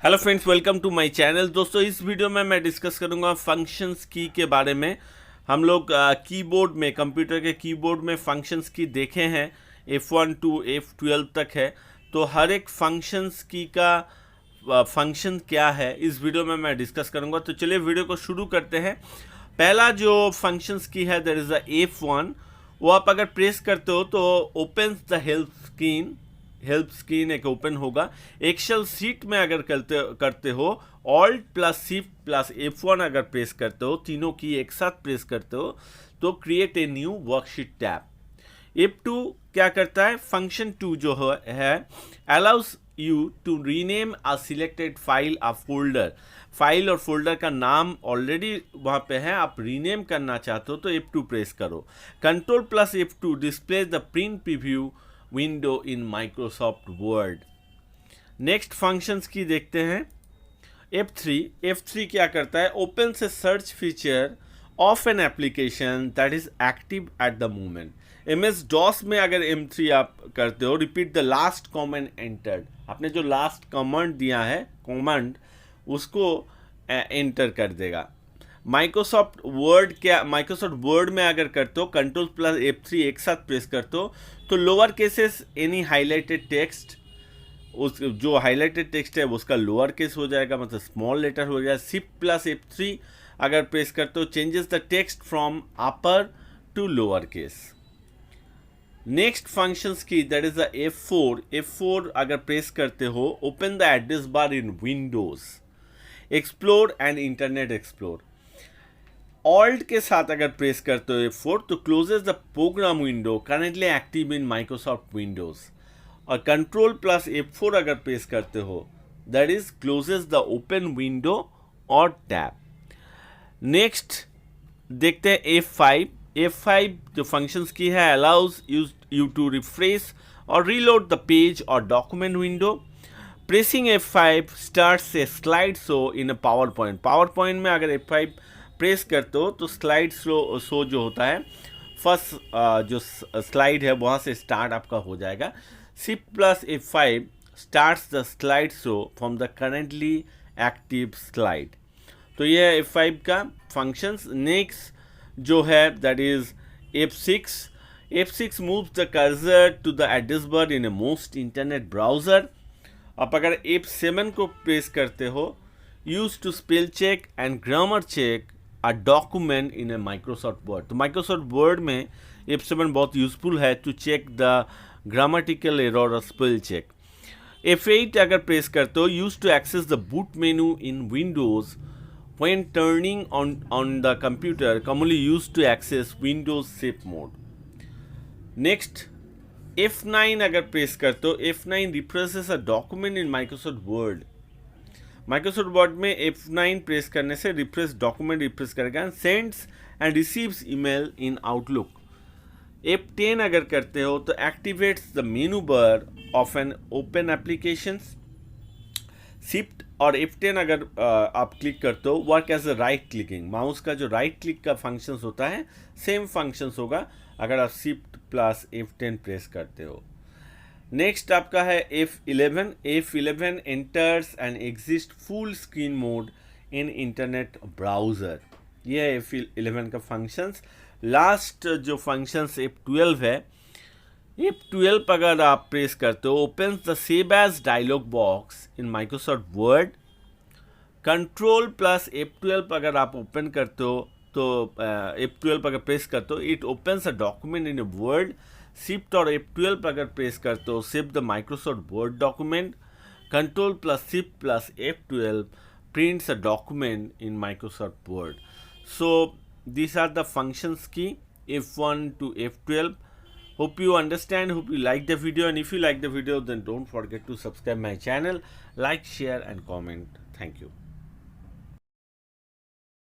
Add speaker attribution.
Speaker 1: Hello friends, welcome to my channel. दोस्तों, इस video में मैं डिस्कस करूंगा फंक्शंस की के बारे में। हम लोग कीबोर्ड में, कंप्यूटर के कीबोर्ड में फंक्शंस की देखे हैं, F1 टू F12 तक है। तो हर एक फंक्शंस की का फंक्शन क्या है, इस वीडियो में मैं डिस्कस करूंगा। तो चलिए वीडियो को शुरू करते हैं। पहला जो फंक्शंस की है, दैट इज़ द F1। वो आप अगर प्रेस करते हो तो ओपन्स द हेल्प स्क्रीन एक ओपन होगा। एक्सेल सीट में अगर करते हो, alt plus shift plus F1 अगर प्रेस करते हो, तीनों की एक साथ प्रेस करते हो तो create a new worksheet tab. F2 क्या करता है? फंक्शन 2 जो है allows you to rename a selected file a folder. File और फोल्डर का नाम ऑलरेडी वहाँ पे है, आप रीनेम करना चाहते हो तो F2 प्रेस करो। Control plus F2 displays the print preview window in Microsoft word. Next functions की देखते हैं। F3 क्या करता है? ओपन से search feature of an application that is active at the moment. MS DOS में अगर M3 आप करते हो, repeat the last command entered. आपने जो लास्ट कमांड दिया है, कमांड, उसको एंटर कर देगा। माइक्रोसॉफ्ट वर्ड में अगर करते हो, कंट्रोल प्लस F3 एक साथ प्रेस करते हो तो lower cases any highlighted text, उस जो हाईलाइटेड टेक्स्ट है उसका लोअर केस हो जाएगा, मतलब स्मॉल लेटर हो जाएगा। शिफ्ट प्लस F3 अगर प्रेस करते हो, changes the text from upper to lower case. Next functions key, that is the F4 अगर प्रेस करते हो, open the address bar in Windows, explore and internet explore. Alt के साथ अगर press करते हो F4 तो closes the program window currently active in Microsoft Windows. और कंट्रोल प्लस F4 अगर प्रेस करते हो, that is closes the open window और टैब। नेक्स्ट देखते हैं F5 जो फंक्शंस की है, अलाउज यू टू रिफ्रेश और रीलोड द पेज और document window. Pressing F5 starts A slide show in a power point में अगर F5 प्रेस करते हो तो स्लाइड शो जो होता है, फर्स्ट जो स्लाइड है वहाँ से स्टार्ट आपका हो जाएगा। Shift plus F5 starts the slide show from the currently active slide. तो ये है F5 का फंक्शंस। नेक्स्ट जो है, that is F6 moves the cursor to the address bar in a most internet browser. आप अगर F7 को press करते हो, use to spell check and grammar check a document in a Microsoft Word. तो Microsoft Word में F7 बहुत useful है to check the grammatical error और स्पेल चेक। F8 अगर प्रेस करते हो, use to access the boot menu in Windows when turning on the computer, commonly use to access Windows safe mode. Next F9 अगर press करते हो, F9 refreshes a document in Microsoft Word. Microsoft Word में F9 press करने से refresh document refresh करेगा। Sends and receives email in Outlook. F10 अगर करते हो तो activates the menu bar of an open application. Shift और F10 अगर आप क्लिक करते हो, work as a right clicking. Mouse का जो राइट क्लिक का फंक्शंस होता है, सेम फंक्शंस होगा अगर आप शिफ्ट प्लस F10 प्रेस करते हो। नेक्स्ट आपका है F11 enters and exist full screen mode in internet browser. ये है F11 का फंक्शंस। लास्ट जो फंक्शंस F12 है, F12 अगर आप प्रेस करते हो, opens the save as dialog box in Microsoft Word. Control plus F12 अगर आप ओपन करते हो तो F12 अगर प्रेस करते हो, it opens a document in a word. Shift और F12 अगर प्रेस करते हो, save the Microsoft word document. Control plus shift plus F12 prints a document in Microsoft word. So these are the functions key F1 to F12. Hope you understand, hope you like the video, and if you like the video then don't forget to subscribe my channel, like, share and comment. Thank you.